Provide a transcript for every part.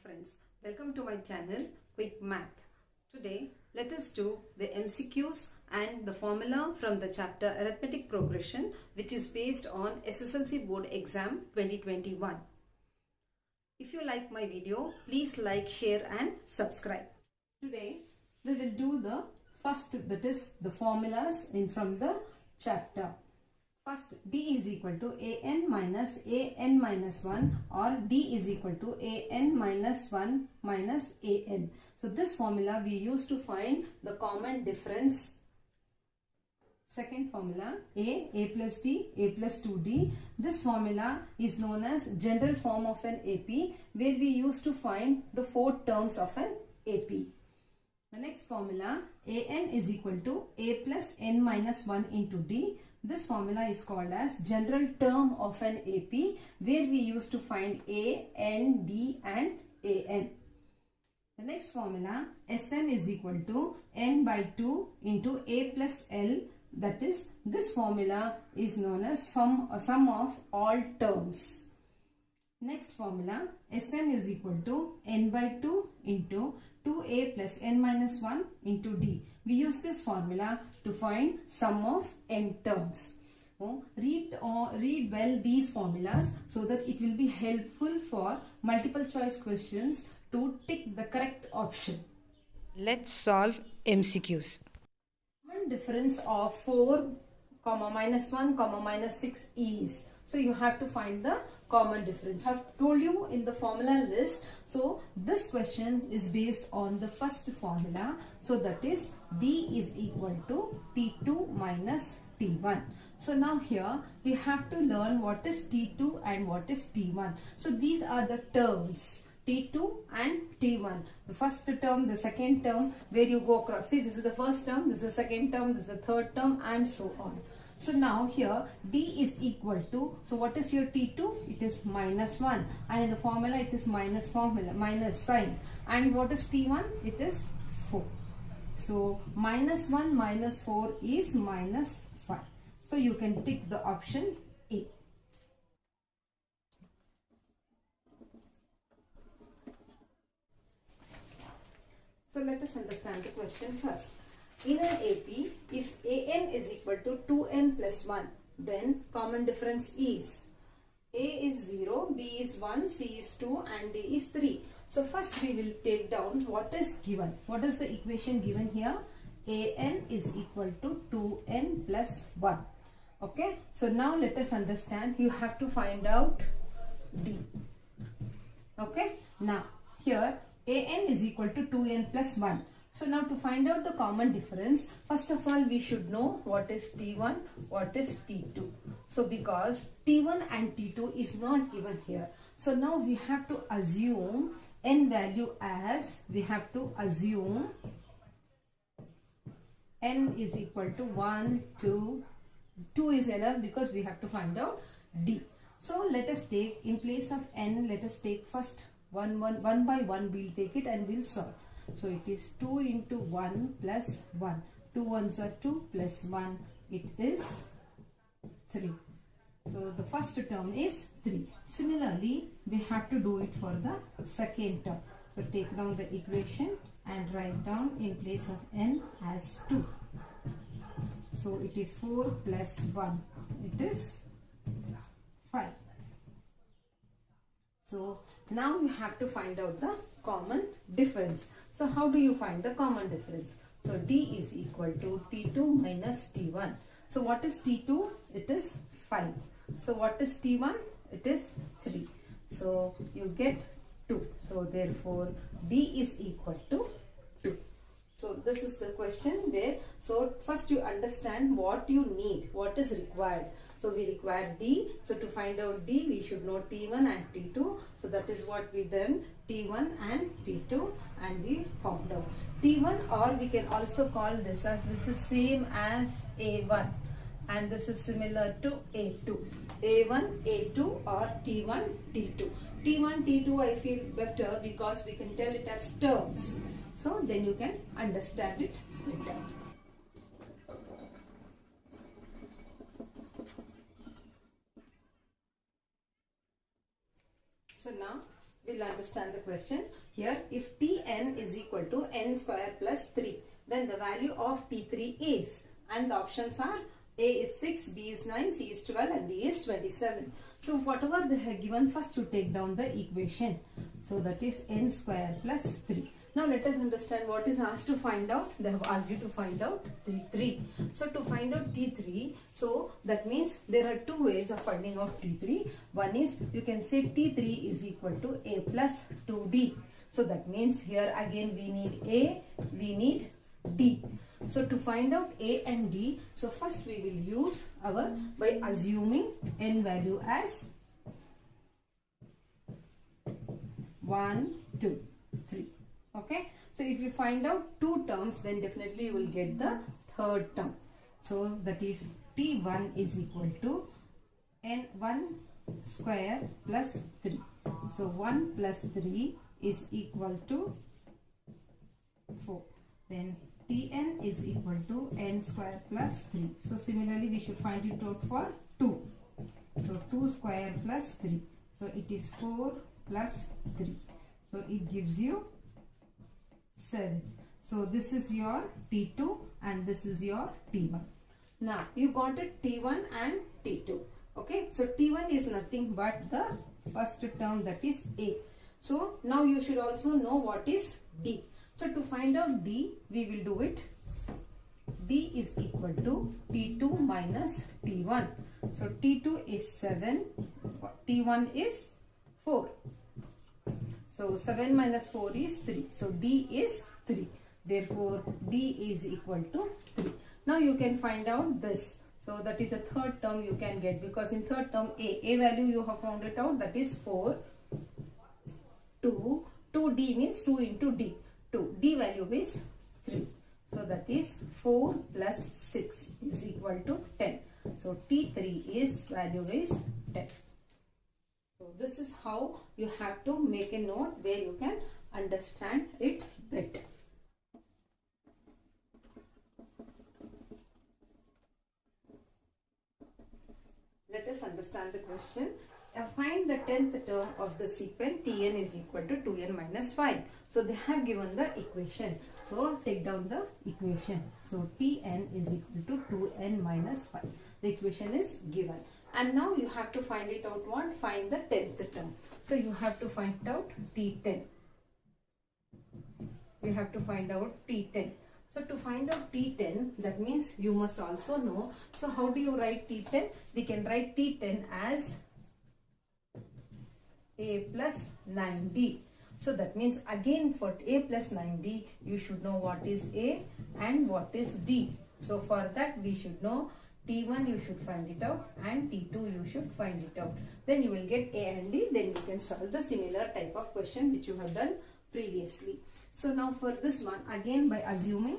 friends, welcome to my channel Quick Math. Today let us do the MCQs and the formula from the chapter Arithmetic Progression, which is based on SSLC Board Exam 2021. If you like my video, please like, share and subscribe. Today we will do the first, that is the formulas from the chapter. First, D is equal to an minus 1 or D is equal to an minus 1 minus an. So this formula we use to find the common difference. Second formula, a plus D, a plus 2D. This formula is known as general form of an AP, where we used to find the four terms of an AP. The next formula, an is equal to a plus n minus 1 into D. This formula is called as general term of an AP, where we used to find a, n, d and an. The next formula, Sn is equal to n by 2 into a plus L. That is, this formula is known as sum of all terms. Next formula, Sn is equal to n by 2 into 2a plus n minus 1 into d. We use this formula to find sum of n terms. Read well these formulas so that it will be helpful for multiple choice questions to tick the correct option. Let's solve MCQs. Common difference of 4, minus 1, minus 6 is. So you have to find the common difference. I have told you in the formula list. So this question is based on the first formula. So that is D is equal to T2 minus T1. So now here we have to learn what is T2 and what is T1. So these are the terms. T2 and T1. The first term, the second term, where you go across. See, this is the first term, this is the second term, this is the third term and so on. So now here D is equal to, so what is your T2? It is minus 1, and in the formula it is minus sign. And what is T1? It is 4. So minus 1 minus 4 is minus 5. So you can tick the option A. So let us understand the question first. In an AP, if an is equal to 2n plus 1, then common difference is A is 0, B is 1, C is 2 and D is 3. So first we will take down what is given. What is the equation given here? An is equal to 2n plus 1. Okay. So now let us understand. You have to find out D. Okay. Now here an is equal to 2n plus 1. So now to find out the common difference, first of all we should know what is T1, what is T2. So because T1 and T2 is not given here. So now we have to assume n value as, we have to assume n is equal to 1, 2 is enough because we have to find out D. So let us take, in place of n, let us take first one by one we'll take it and we'll solve. So it is 2 into 1 plus 1. 2 ones are 2 plus 1. It is 3. So the first term is 3. Similarly, we have to do it for the second term. So take down the equation and write down in place of n as 2. So it is 4 plus 1. It is 5. So now you have to find out the common difference. So how do you find the common difference? So D is equal to T2 minus T1. So what is T2? It is 5. So what is T1? It is 3. So you get 2. So therefore D is equal to 2. So this is the question where, so first you understand what you need, what is required. So we require D. So to find out D, we should know T1 and T2. So that is what we done, T1 and T2, and we found out T1, or we can also call this as, this is same as A1 and this is similar to A2. A1, A2 or T1, T2. T1, T2 I feel better because we can tell it as terms. So then you can understand it better. So now We'll understand the question. Here, if Tn is equal to n square plus 3, then the value of T3 is, and the options are A is 6, B is 9, C is 12 and D is 27. So whatever they have given, first to take down the equation. So that is n square plus 3. Now let us understand what is asked to find out. They have asked you to find out T3. So to find out T3, so that means there are two ways of finding out T3. One is you can say T3 is equal to A plus 2D. So that means here again we need A, we need D. So to find out A and D, so first we will use our, by assuming n value as 1, 2, 3. Okay, so if you find out two terms, then definitely you will get the third term. So that is T1 is equal to n1 square plus 3. So 1 plus 3 is equal to 4. Then Tn is equal to n square plus 3. So similarly we should find it out for 2. So 2 square plus 3. So it is 4 plus 3. So it gives you 7. So this is your T2 and this is your T1. Now you got it T1 and T2. Okay, so T1 is nothing but the first term, that is A. So now you should also know what is D. So to find out D, we will do it. D is equal to T2 minus T1. So T2 is 7, T1 is 4. So 7 minus 4 is 3. So D is 3. Therefore, D is equal to 3. Now you can find out this. So that is a third term you can get, because in third term A value you have found it out, that is 4. 2. 2D means 2 into D. 2. D value is 3. So that is 4 plus 6 is equal to 10. So T3 is value is 10. So this is how you have to make a note where you can understand it better. Let us understand the question. Find the 10th term of the sequence Tn is equal to 2n minus 5. So they have given the equation. So take down the equation. So Tn is equal to 2n minus 5. The equation is given. And now you have to find it out what? Find the 10th term. So you have to find out T10. You have to find out T10. So to find out T10, that means you must also know. So how do you write T10? We can write T10 as A plus 9D. So that means again for A plus 9D, you should know what is A and what is D. So for that we should know T1 you should find it out and T2 you should find it out. Then you will get A and D. Then you can solve the similar type of question which you have done previously. So now for this one, again by assuming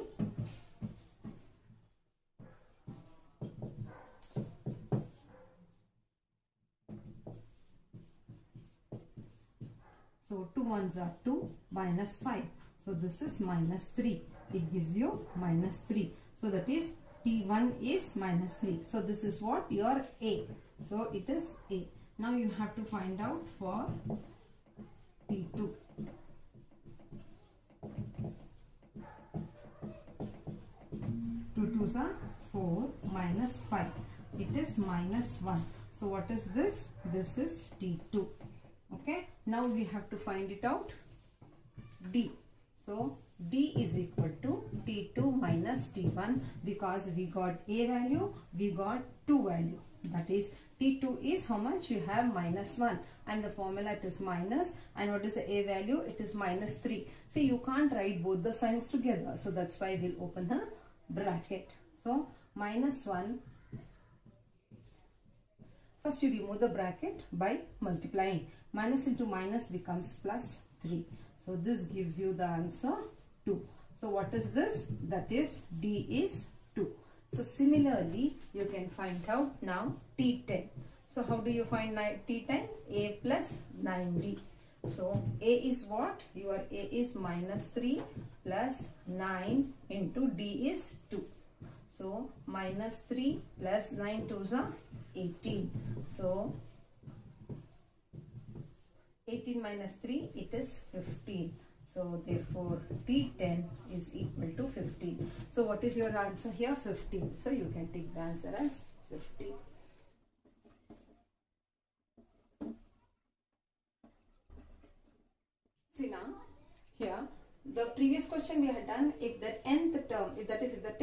so 2 ones are 2 minus 5. So this is minus 3. It gives you minus 3. So that is T1 is minus 3. So this is what? Your A. So it is A. Now you have to find out for T2. Two twos are 4 minus 5. It is minus 1. So what is this? This is T2. Okay. Now we have to find it out. D. So D is equal to T2 minus T1, because we got A value, we got 2 value. That is T2 is how much? You have minus 1 and the formula it is minus, and what is the A value? It is minus 3. So you can't write both the signs together. So that's why we'll open the bracket. So minus 1. First you remove the bracket by multiplying. Minus into minus becomes plus 3. So this gives you the answer 2. So what is this? That is D is 2. So similarly you can find out now T10. So how do you find T10? A plus 9D. So A is what? Your A is minus 3 plus 9 into D is 2. So minus 3 plus 9 2s are 18. So 18 minus 3, it is 15. So therefore T10 is equal to 15. So what is your answer here? 15. So you can take the answer as 15. See now, here the previous question we had done, if the nth term, if the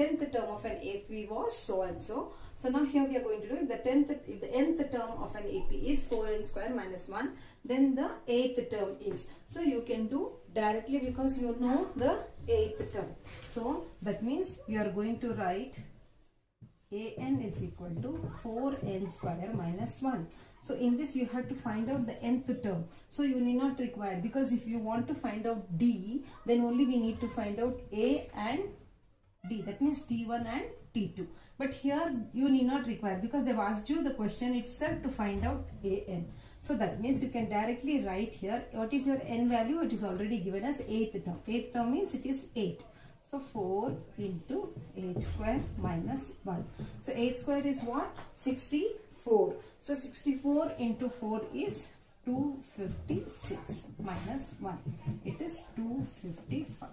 10th term of an AP was so and so. So now here we are going to do, if the nth term of an AP is 4n square minus 1, then the 8th term is. So you can do directly because you know the 8th term. So that means you are going to write an is equal to 4n square minus 1. So in this you have to find out the nth term. So you need not require, because if you want to find out D, then only we need to find out A and D. That means T1 and T2. But here you need not require, because they've asked you the question itself to find out an. So that means you can directly write here what is your n value. It is already given as 8th term. 8th term means it is 8. So 4 into 8 square minus 1. So 8 square is what? 64. So 64 into 4 is 256 minus 1. It is 255.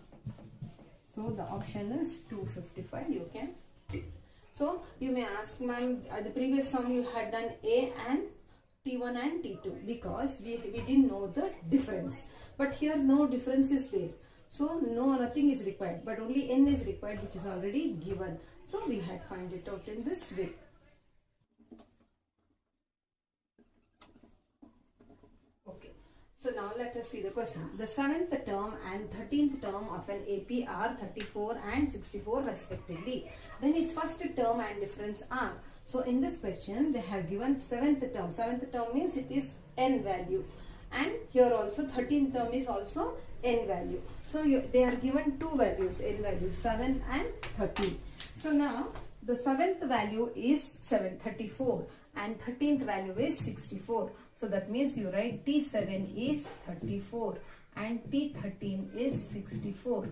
So the option is 255. You can take. So you may ask, ma'am, the previous sum you had done A and T1 and T2 because we didn't know the difference. But here no difference is there. So nothing is required, but only n is required, which is already given. So we had find it out in this way. Okay. So now let us see the question. The 7th term and 13th term of an AP are 34 and 64 respectively. Then its first term and difference are. So in this question they have given 7th term. 7th term means it is n value. And here also 13th term is also n value. So they are given two values, n value, 7 and 13. So now the 7th value is 34 and 13th value is 64. So that means you write T7 is 34 and T13 is 64.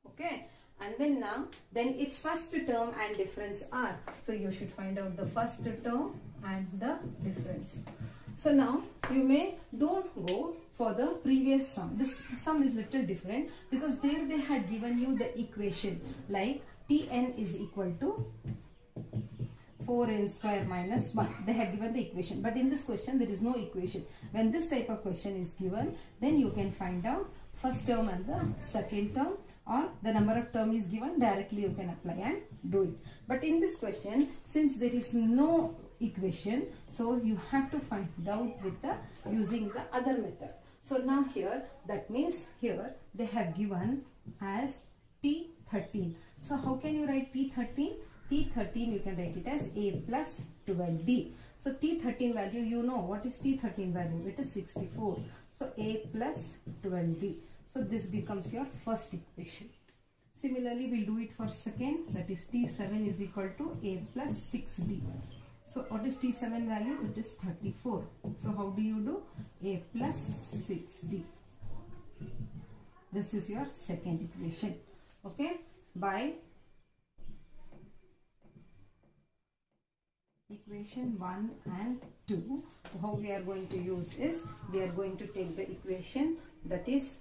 Okay. And then its first term and difference are. So you should find out the first term and the difference. So now you don't go for the previous sum. This sum is little different because there they had given you the equation like Tn is equal to 4n square minus 1. They had given the equation, but in this question there is no equation. When this type of question is given, then you can find out first term and the second term, or the number of term is given, directly you can apply and do it. But in this question, since there is no equation, so you have to find out with using the other method. So now here, that means here they have given as T13. So how can you write T13? T13 you can write it as A plus 12D. So T13 value, you know what is T13 value? It is 64. So A plus 12D. So this becomes your first equation. Similarly, we'll do it for second. That is T7 is equal to A plus 6D. So what is T7 value? It is 34. So how do you do? A plus 6D. This is your second equation. Okay. By equation 1 and 2, how we are going to use is, we are going to take the equation that is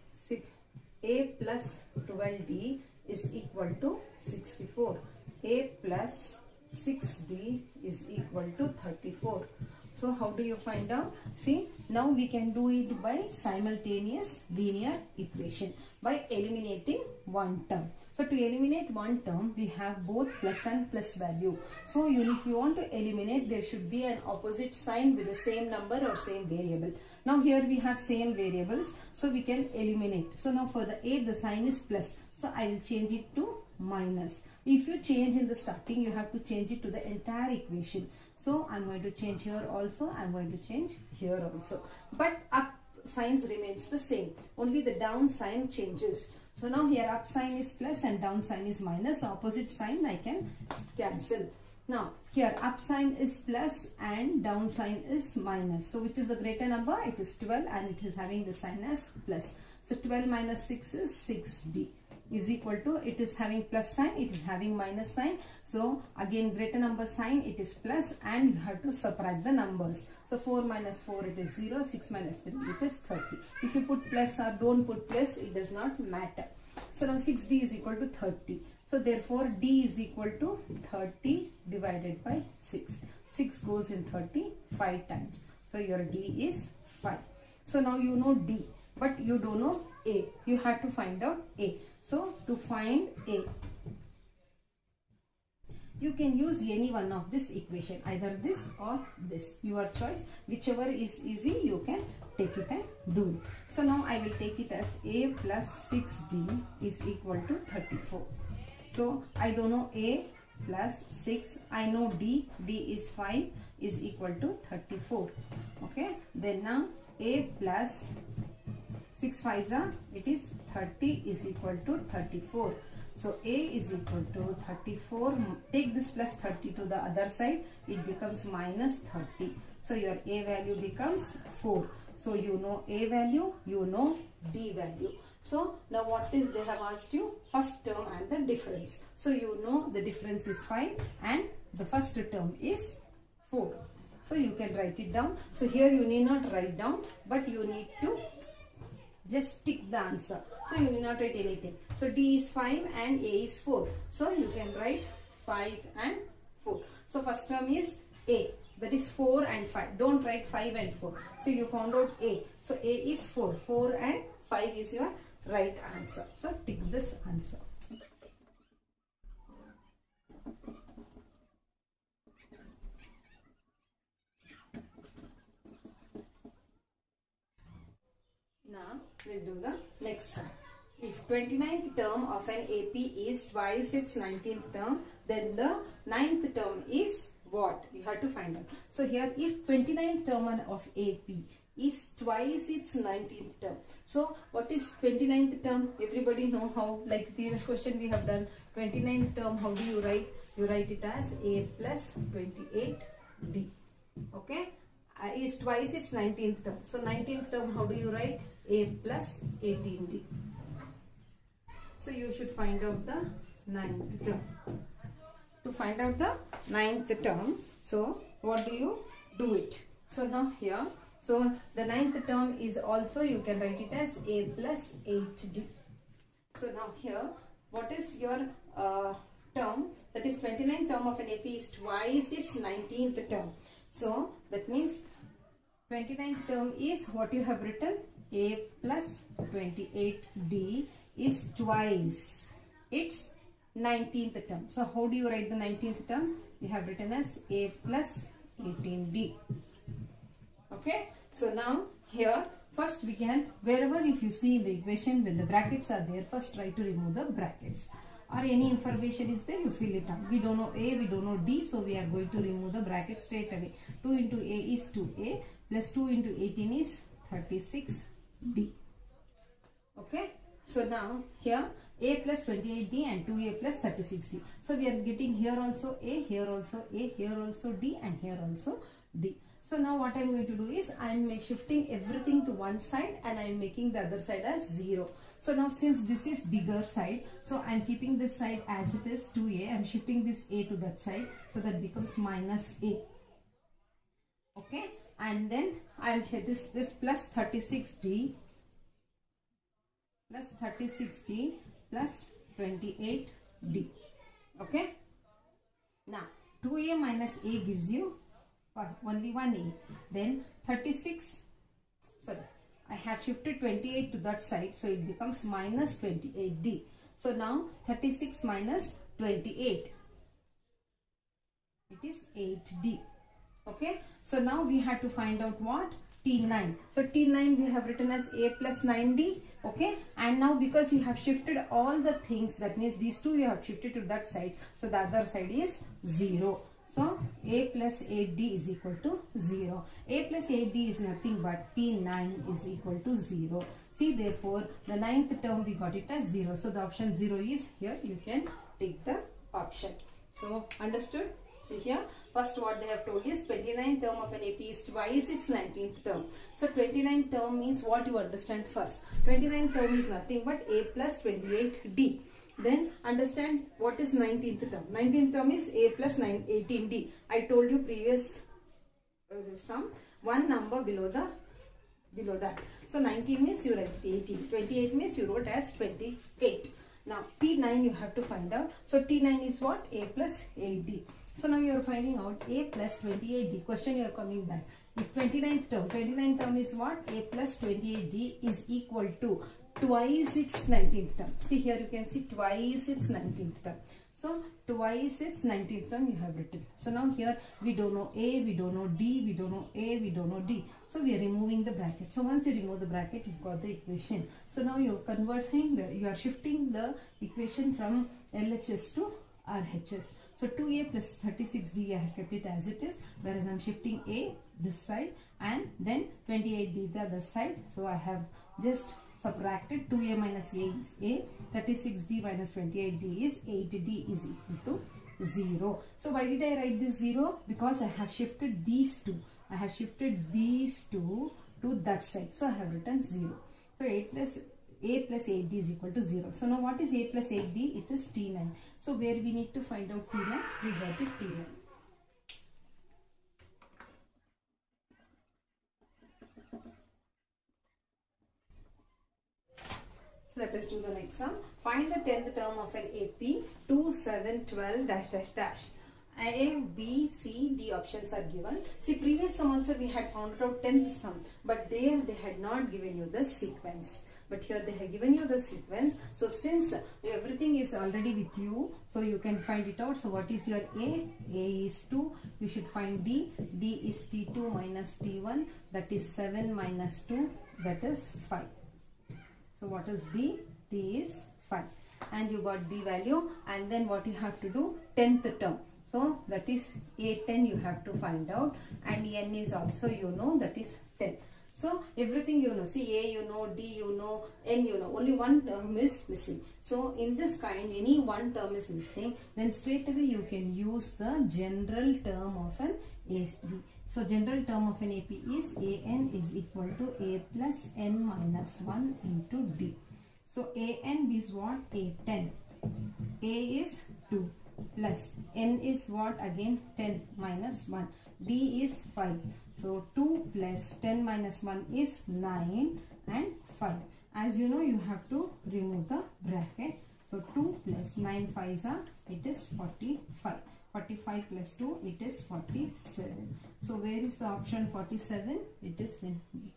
A plus 12D is equal to 64. A plus 6D is equal to 34. So how do you find out? See, now we can do it by simultaneous linear equation by eliminating one term. So to eliminate one term, we have both plus and plus value. So if you want to eliminate, there should be an opposite sign with the same number or same variable. Now here we have same variables, so we can eliminate. So now for the A, the sign is plus. So I will change it to minus. If you change in the starting, you have to change it to the entire equation. So I'm going to change here also, I'm going to change here also. But up signs remains the same. Only the down sign changes. So now here up sign is plus and down sign is minus. Opposite sign I can cancel. Now here up sign is plus and down sign is minus. So which is the greater number? It is 12 and it is having the sign as plus. So 12 minus 6 is 6D. is equal to, it is having plus sign, it is having minus sign. So again greater number sign, it is plus, and you have to subtract the numbers. So 4 minus 4, it is 0, 6 minus 3, it is 30. If you put plus or don't put plus, it does not matter. So now 6D is equal to 30. So therefore D is equal to 30 divided by 6. 6 goes in 30 5 times. So your D is 5. So now you know D, but you don't know A. You have to find out A. So to find A, you can use any one of this equation, either this or this, your choice. Whichever is easy, you can take it and do it. So now I will take it as A plus 6D is equal to 34. So I don't know A plus 6, I know D, D is 5, is equal to 34. Okay, then now A plus 6 5s are, it is 30 is equal to 34. So A is equal to 34. Take this plus 30 to the other side, it becomes minus 30. So your A value becomes 4. So you know A value, you know D value. So now what is they have asked you? First term and the difference. So you know the difference is 5 and the first term is 4. So you can write it down. So here you need not write down, but you need to just tick the answer. So you need not write anything. So D is 5 and A is 4. So you can write 5 and 4. So first term is A. That is 4 and 5. Don't write 5 and 4. So you found out A. So A is 4. 4 and 5 is your right answer. So tick this answer. Now we'll do the next one. If 29th term of an AP is twice its 19th term, then the 9th term is what? You have to find out. So here, if 29th term of AP is twice its 19th term. So what is 29th term? Everybody know how, like previous question we have done. 29th term, how do you write? You write it as A plus 28D. Okay? Is twice its 19th term. So 19th term, how do you write? A plus 18D. So you should find out the 9th term. To find out the 9th term, so what do you do it? So now here, so the 9th term is also, you can write it as A plus 8D. So now here, what is your term? That is 29th term of an AP is twice its 19th term. So that means 29th term is what you have written, A plus 28D is twice its 19th term. So how do you write the 19th term? You have written as A plus 18D. Okay. So now here, first we can, wherever if you see the equation when the brackets are there, first try to remove the brackets. Or any information is there, you fill it up. We don't know A, we don't know D, so we are going to remove the brackets straight away. 2 into A is 2A plus 2 into 18 is 36D. Okay. So now here A plus 28D and 2A plus 36D. So we are getting here also A, here also A, here also D, and here also D. So now what I am going to do is I am shifting everything to one side and I am making the other side as 0. So now since this is bigger side, so I am keeping this side as it is 2A. I am shifting this A to that side, so that becomes minus A. Okay, and then I am this plus 36D plus 36D plus 28D. Okay. Now 2A minus A gives you only 1A. Then 36, sorry, I have shifted 28 to that side, so it becomes minus 28D. So now 36 minus 28, it is 8D. Okay. So now we have to find out what? T9. So T9 we have written as A plus 9D. Okay. And now because you have shifted all the things, that means these two you have shifted to that side, so the other side is 0. So A plus 8D is equal to 0. A plus 8D is nothing but T9 is equal to 0. See, therefore the 9th term we got it as 0. So the option 0 is here. You can take the option. So understood? So here, first what they have told is 29th term of an AP is twice its 19th term. So 29th term means what you understand first. 29th term is nothing but A plus 28D. Then understand what is 19th term. 19th term is A plus 18D. I told you previous sum, one number below that. So 19 means you write 18. 28 means you wrote as 28. Now T9 you have to find out. So T9 is what? A plus 8D. So now you are finding out A plus 28D. Question you are coming back. If 29th term is what? A plus 28D is equal to twice its 19th term. See here you can see twice its 19th term. So twice its 19th term you have written. So now here we don't know A, we don't know D, we don't know A, we don't know D. So we are removing the bracket. So once you remove the bracket, you've got the equation. So now you are converting you are shifting the equation from LHS to RHS. So 2A plus 36D I have kept it as it is, whereas I am shifting A this side and then 28D the other side. So I have just subtracted 2A minus A is A, 36D minus 28D is 8D is equal to 0. So why did I write this 0? Because I have shifted these two. I have shifted these two to that side. So I have written 0. So A plus 8D is equal to 0. So now what is A plus 8D? It is T9. So where we need to find out T9? We got it T9. Let us do the next sum. Find the 10th term of an AP 2, 7, 12 dash dash dash. A, B, C, D options are given. See, previous sum also we had found out 10th sum, but there they had not given you the sequence. But here they have given you the sequence. So since everything is already with you, so you can find it out. So what is your A? A is 2. You should find D. D is T2 minus T1. That is 7 minus 2. That is 5. So what is D? D is 5. And you got D value. And then what you have to do? 10th term. So that is A10 you have to find out. And N is also you know, that is 10. So everything you know. See, A you know, D you know, N you know. Only one term is missing. So in this kind, any one term is missing. Then straight away you can use the general term of an AP. So general term of an AP is AN is equal to A plus N minus 1 into D. So AN is what? A10. A is 2 plus N is what? Again 10 minus 1. D is 5. So 2 plus 10 minus 1 is 9 and 5. As you know, you have to remove the bracket. So 2 plus 9 5s are, it is 45. 45 plus 2, it is 47. So where is the option 47? It is in B.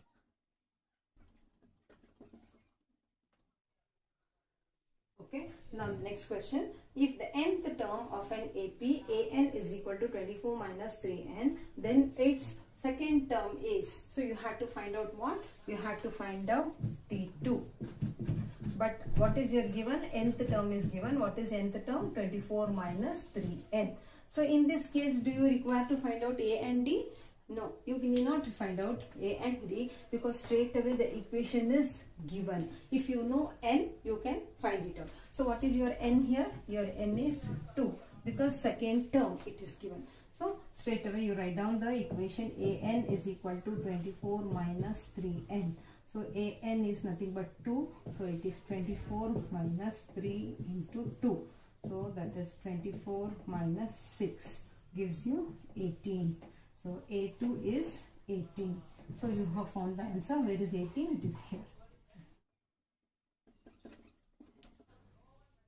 Okay, now next question. If the nth term of an AP, AN is equal to 24 minus 3N, then its second term is, so you have to find out what? You have to find out T2. But what is your given? Nth term is given. What is nth term? 24 minus 3N. So in this case, do you require to find out A and D? No, you need not find out A and D because straight away the equation is given. If you know N, you can find it out. So what is your N here? Your N is 2 because second term it is given. So straight away you write down the equation AN is equal to 24 minus 3N. So AN is nothing but 2. So it is 24 minus 3 into 2. So that is 24 minus 6 gives you 18. So A2 is 18. So you have found the answer. Where is 18? It is here.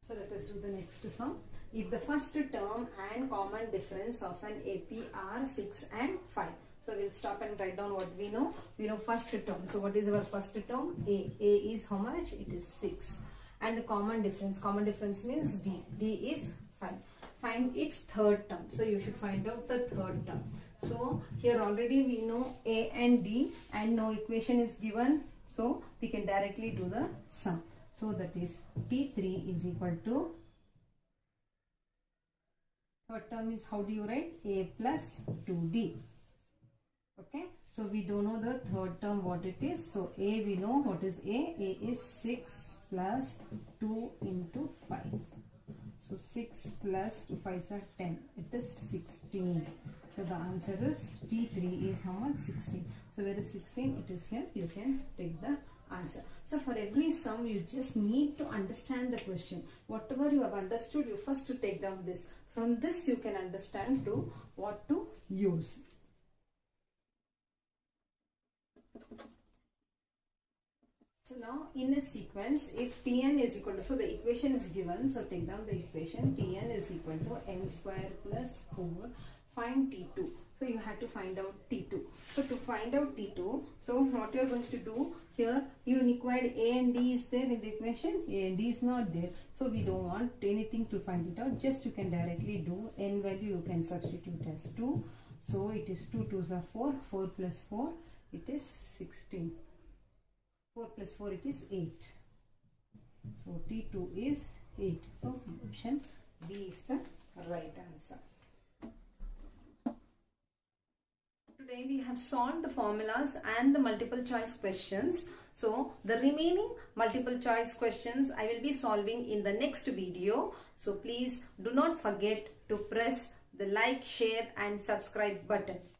So let us do the next sum. If the first term and common difference of an AP are 6 and 5. So we'll stop and write down what we know. We know first term. So what is our first term? A. A is how much? It is 6. And the common difference. Common difference means D. D is 5. Find its third term. So you should find out the third term. So here already we know A and D and no equation is given. So we can directly do the sum. So that is T3 is equal to, third term is, how do you write? A plus 2D. Okay. So we don't know the third term what it is. So A we know what is A. A is 6 plus 2 into 5. So 6 plus 2 5s are 10. It is 16. So the answer is T3 is how much? 16. So where is 16? It is here. You can take the answer. So for every sum, you just need to understand the question. Whatever you have understood, you first to take down this. From this, you can understand to what to use. So now in a sequence, if Tn is equal to, so the equation is given, so take down the equation. Tn is equal to n square plus 4, find T2. So you have to find out T2. So to find out T2, so what you are going to do here, you required A and D is there in the equation, A and D is not there. So we don't want anything to find it out, just you can directly do n value, you can substitute as 2. So it is 2 2s are 4, 4 plus 4, it is 16. 4 plus 4 it is 8. So T2 is 8. So option B is the right answer. Today we have solved the formulas and the multiple choice questions. So the remaining multiple choice questions I will be solving in the next video. So please do not forget to press the like, share and subscribe button.